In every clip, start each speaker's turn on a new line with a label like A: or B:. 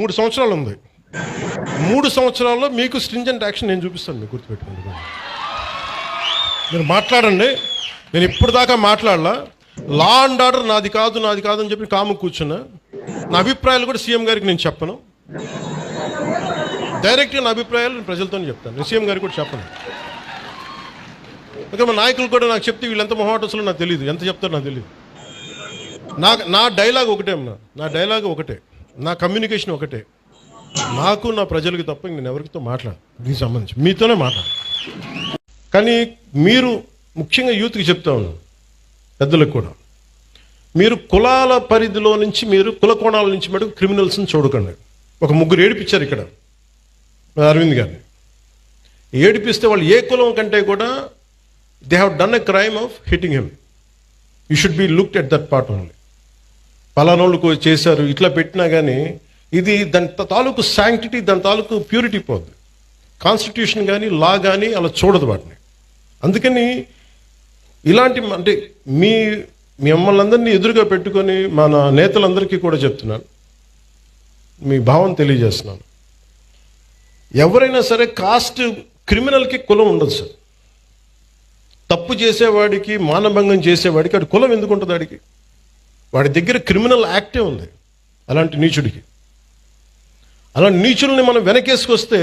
A: 3 సంవత్సరాలు ఉంది. 3 సంవత్సరాల్లో మీకు స్ట్రింజెంట్ యాక్షన్ నేను చూపిస్తాను. మీకు గుర్తుపెట్టుకోండి. మీరు మాట్లాడండి. నేను ఇప్పుడు దాకా మాట్లాడలా. లా అండ్ ఆర్డర్ నాది కాదు అని చెప్పి కాము కూర్చున్నా. నా అభిప్రాయాలు కూడా సీఎం గారికి నేను చెప్పను. డైరెక్ట్గా నా అభిప్రాయాలు నేను ప్రజలతో చెప్తాను. నేను సీఎం గారికి కూడా చెప్పను. ఓకే, మా నాయకులు కూడా నాకు చెప్తే వీళ్ళు ఎంత మొహాటసులో నాకు తెలియదు, ఎంత చెప్తారో నాకు తెలియదు. నా డైలాగ్ ఒకటే అమ్మా. నా డైలాగ్ ఒకటే, నా కమ్యూనికేషన్ ఒకటే. నాకు నా ప్రజలకి తప్ప నేను ఎవరితో మాట్లాడు దీనికి సంబంధించి మీతోనే మాట్లాడు. కానీ మీరు ముఖ్యంగా యూత్కి చెప్తా ఉన్నాను, పెద్దలకు కూడా, మీరు కులాల పరిధిలో నుంచి, మీరు కుల కోణాల నుంచి మటుకు క్రిమినల్స్ని చూడకండి. ఒక 3 ఏడిపించారు ఇక్కడ అరవింద్ గారిని. ఏడిపిస్తే వాళ్ళు ఏ కులం కంటే కూడా they have done a crime of hitting him. You should be looked at that part only. పలానోళ్ళకు చేశారు ఇట్లా పెట్టినా కానీ ఇది దాని తాలూకు శాంక్టిటీ, దాని తాలూకు ప్యూరిటీ పోద్ది. కాన్స్టిట్యూషన్ కానీ లా కానీ అలా చూడదు వాటిని. అందుకని ఇలాంటి అంటే మిమ్మల్ని అందరినీ ఎదురుగా పెట్టుకొని మన నేతలందరికీ కూడా చెప్తున్నాను, మీ భావం తెలియజేస్తున్నాను. ఎవరైనా సరే కాస్ట్ క్రిమినల్కి కులం ఉండదు సార్. తప్పు చేసేవాడికి, మానభంగం చేసేవాడికి అది కులం ఎందుకు ఉంటుంది? వాడి దగ్గర క్రిమినల్ యాక్టే ఉంది. అలాంటి నీచుడికి, అలాంటి నీచుల్ని మనం వెనకేసుకొస్తే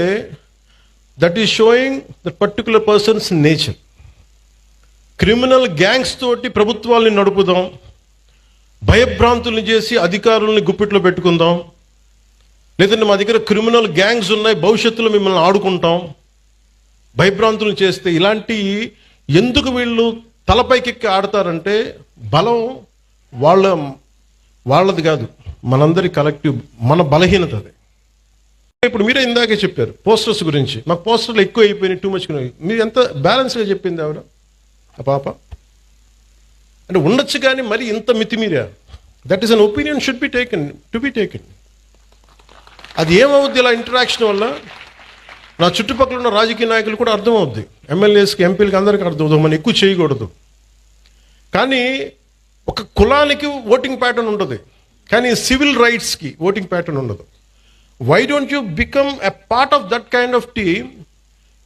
A: that is showing that particular persons nature. Criminal gangs తోటి ప్రభుత్వాల్ని నడుపుదాం, భయభ్రాంతుల్ని చేసి అధికారుల్ని గుప్పిట్లో పెట్టుకుందాం, లేదంటే మా దగ్గర క్రిమినల్ గ్యాంగ్స్ ఉన్నాయి, భవిష్యత్తులో మిమ్మల్ని ఆడుకుంటాం, భయభ్రాంతులను చేస్తే ఇలాంటి ఎందుకు వీళ్ళు తలపైకెక్కి ఆడతారంటే బలం వాళ్ళది కాదు, మనందరి కలెక్టివ్, మన బలహీనత అది. ఇప్పుడు మీరే ఇందాకే చెప్పారు పోస్టర్స్ గురించి. మాకు పోస్టర్లు ఎక్కువ అయిపోయినాయి, టూ మచ్. మీరు ఎంత బ్యాలెన్స్గా చెప్పింది ఆవిడ, ఆ పాప. అంటే ఉండొచ్చు కానీ మరి ఇంత మితిమీరా. That is an opinion should be taken, to be taken. అది ఏమవుద్ది ఇలా ఇంటరాక్షన్ వల్ల? నా చుట్టుపక్కల ఉన్న రాజకీయ నాయకులు కూడా అర్థమవుద్ది, ఎమ్మెల్యేస్కి, ఎంపీలకి, అందరికీ అర్థమవుతుంది మనం ఎక్కువ చేయకూడదు. కానీ ఒక కులానికి ఓటింగ్ ప్యాటర్న్ ఉంటుంది, కానీ సివిల్ రైట్స్కి ఓటింగ్ ప్యాటర్న్ ఉండదు. Why don't you become a part of that kind of team?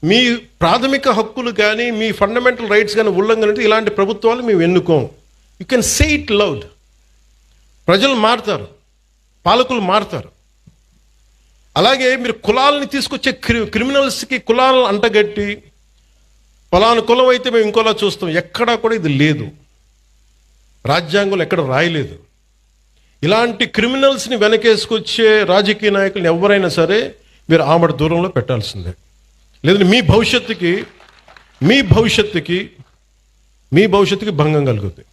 A: మీ ప్రాథమిక హక్కులు కానీ, మీ ఫండమెంటల్ రైట్స్ కానీ ఉల్లంఘన అంటే ఇలాంటి ప్రభుత్వాలు మేము ఎన్నుకోం. You can say it loud. ప్రజలు మారుతారు, పాలకులు మారుతారు. అలాగే మీరు కులాలని తీసుకొచ్చే క్రిమినల్స్కి కులాలను అంటగట్టి పలానా కులం అయితే మేము ఇంకోలా చూస్తాం, ఎక్కడా కూడా ఇది లేదు. రాజ్యాంగంలో ఎక్కడ రాయలేదు. ఇలాంటి క్రిమినల్స్ని వెనకేసుకొచ్చే రాజకీయ నాయకులను ఎవరైనా సరే మీరు ఆమడ దూరంలో పెట్టాల్సిందే. లేదంటే మీ భవిష్యత్తుకి భంగం కలుగుతుంది.